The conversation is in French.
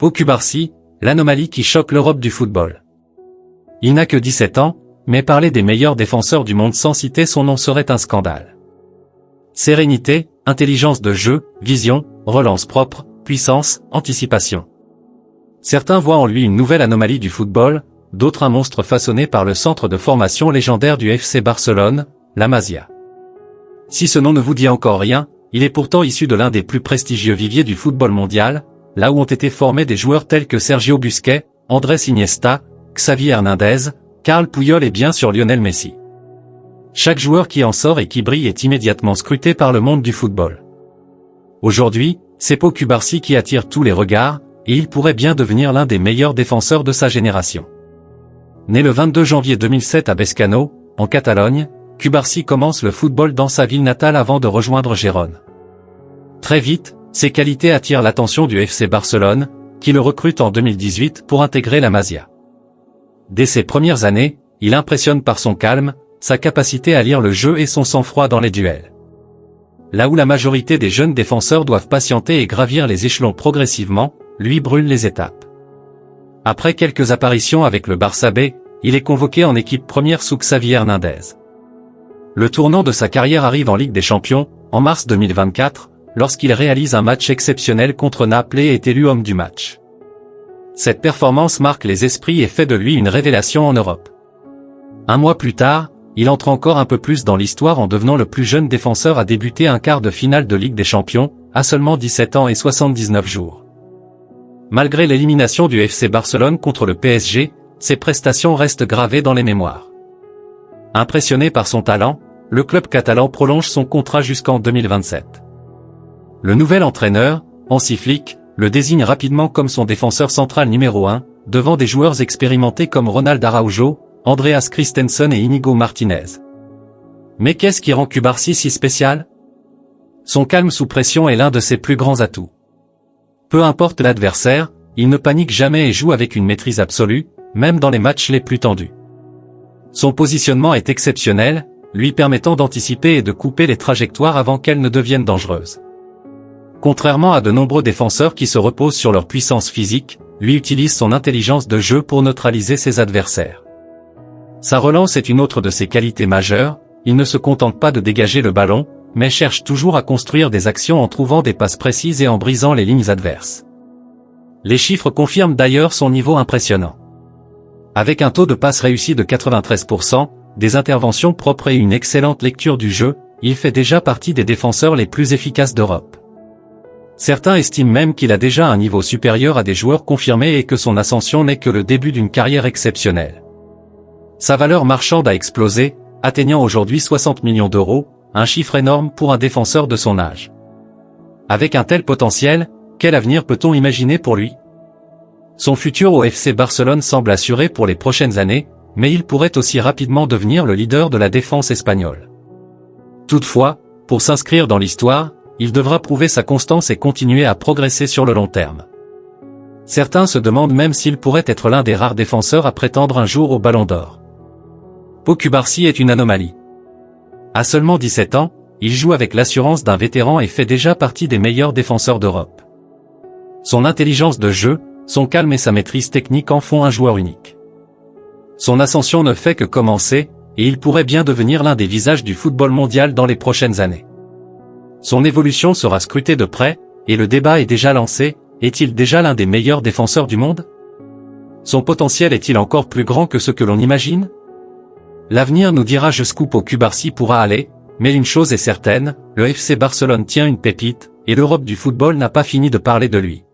Pau Cubarsí, l'anomalie qui choque l'Europe du football. Il n'a que 17 ans, mais parler des meilleurs défenseurs du monde sans citer son nom serait un scandale. Sérénité, intelligence de jeu, vision, relance propre, puissance, anticipation. Certains voient en lui une nouvelle anomalie du football, d'autres un monstre façonné par le centre de formation légendaire du FC Barcelone, la Masia. Si ce nom ne vous dit encore rien, il est pourtant issu de l'un des plus prestigieux viviers du football mondial, là où ont été formés des joueurs tels que Sergio Busquets, Andrés Iniesta, Xavi Hernandez, Carles Puyol et bien sûr Lionel Messi. Chaque joueur qui en sort et qui brille est immédiatement scruté par le monde du football. Aujourd'hui, c'est Pau Cubarsí qui attire tous les regards, et il pourrait bien devenir l'un des meilleurs défenseurs de sa génération. Né le 22 janvier 2007 à Bescano, en Catalogne, Cubarsí commence le football dans sa ville natale avant de rejoindre Gérone. Très vite, ses qualités attirent l'attention du FC Barcelone, qui le recrute en 2018 pour intégrer la Masia. Dès ses premières années, il impressionne par son calme, sa capacité à lire le jeu et son sang-froid dans les duels. Là où la majorité des jeunes défenseurs doivent patienter et gravir les échelons progressivement, lui brûle les étapes. Après quelques apparitions avec le Barça B, il est convoqué en équipe première sous Xavi Hernandez. Le tournant de sa carrière arrive en Ligue des Champions, en mars 2024, lorsqu'il réalise un match exceptionnel contre Naples et est élu homme du match. Cette performance marque les esprits et fait de lui une révélation en Europe. Un mois plus tard, il entre encore un peu plus dans l'histoire en devenant le plus jeune défenseur à débuter un quart de finale de Ligue des Champions, à seulement 17 ans et 79 jours. Malgré l'élimination du FC Barcelone contre le PSG, ses prestations restent gravées dans les mémoires. Impressionné par son talent, le club catalan prolonge son contrat jusqu'en 2027. Le nouvel entraîneur, Hansi Flick, le désigne rapidement comme son défenseur central numéro 1, devant des joueurs expérimentés comme Ronald Araujo, Andreas Christensen et Íñigo Martínez. Mais qu'est-ce qui rend Cubarsí si spécial? Son calme sous pression est l'un de ses plus grands atouts. Peu importe l'adversaire, il ne panique jamais et joue avec une maîtrise absolue, même dans les matchs les plus tendus. Son positionnement est exceptionnel, lui permettant d'anticiper et de couper les trajectoires avant qu'elles ne deviennent dangereuses. Contrairement à de nombreux défenseurs qui se reposent sur leur puissance physique, lui utilise son intelligence de jeu pour neutraliser ses adversaires. Sa relance est une autre de ses qualités majeures, il ne se contente pas de dégager le ballon, mais cherche toujours à construire des actions en trouvant des passes précises et en brisant les lignes adverses. Les chiffres confirment d'ailleurs son niveau impressionnant. Avec un taux de passes réussi de 93%, des interventions propres et une excellente lecture du jeu, il fait déjà partie des défenseurs les plus efficaces d'Europe. Certains estiment même qu'il a déjà un niveau supérieur à des joueurs confirmés et que son ascension n'est que le début d'une carrière exceptionnelle. Sa valeur marchande a explosé, atteignant aujourd'hui 60 millions d'euros, un chiffre énorme pour un défenseur de son âge. Avec un tel potentiel, quel avenir peut-on imaginer pour lui? Son futur au FC Barcelone semble assuré pour les prochaines années, mais il pourrait aussi rapidement devenir le leader de la défense espagnole. Toutefois, pour s'inscrire dans l'histoire, il devra prouver sa constance et continuer à progresser sur le long terme. Certains se demandent même s'il pourrait être l'un des rares défenseurs à prétendre un jour au Ballon d'Or. Pau Cubarsí est une anomalie. À seulement 17 ans, il joue avec l'assurance d'un vétéran et fait déjà partie des meilleurs défenseurs d'Europe. Son intelligence de jeu, son calme et sa maîtrise technique en font un joueur unique. Son ascension ne fait que commencer, et il pourrait bien devenir l'un des visages du football mondial dans les prochaines années. Son évolution sera scrutée de près, et le débat est déjà lancé, est-il déjà l'un des meilleurs défenseurs du monde? Son potentiel est-il encore plus grand que ce que l'on imagine? L'avenir nous dira jusqu'où Pau Cubarsí pourra aller, mais une chose est certaine, le FC Barcelone tient une pépite, et l'Europe du football n'a pas fini de parler de lui.